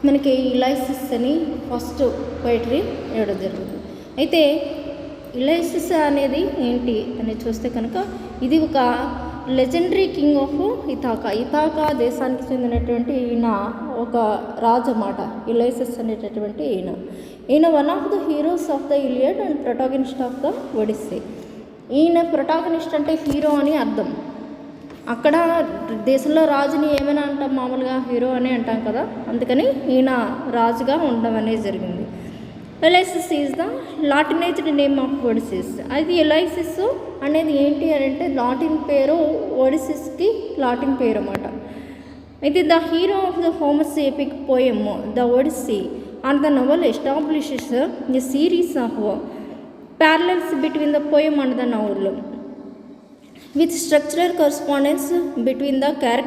మనకి ఇలైసిస్ అని first poetry ఇవ్వడం జరుగుతుంది. అయితే ఇలైసిస్ అనేది ఏంటి అని చూస్తే కనుక ఇది ఒక లెజెండరీ కింగ్ ఆఫ్ ఇథాకా దేశానికి చెందినటువంటి ఈయన ఒక రాజు అన్నమాట. ఇలైసిస్ అనేటటువంటి ఈయన one of the heroes of the Iliad and protagonist of the Odyssey. ఈయన ప్రొటాగనిస్ట్ అంటే హీరో అని అర్థం. అక్కడ దేశంలో రాజుని ఏమైనా అంటాం, మామూలుగా హీరో అని అంటాం కదా, అందుకని ఈయన రాజుగా ఉండడం అనేది జరిగింది. ఎలైసిస్ ఈజ్ ద లాటినైజ్డ్ నేమ్ ఆఫ్ ఒడిసిస్. అది ఎలైసిస్ అనేది ఏంటి అని అంటే లాటిన్ పేరు, ఒడిసిస్కి లాటిన్ పేరు అన్నమాట. అయితే the hero of the Homer's epic poem the Odyssey and the novel establishes the series of parallels between the poem and the novel with structural correspondence between the characters.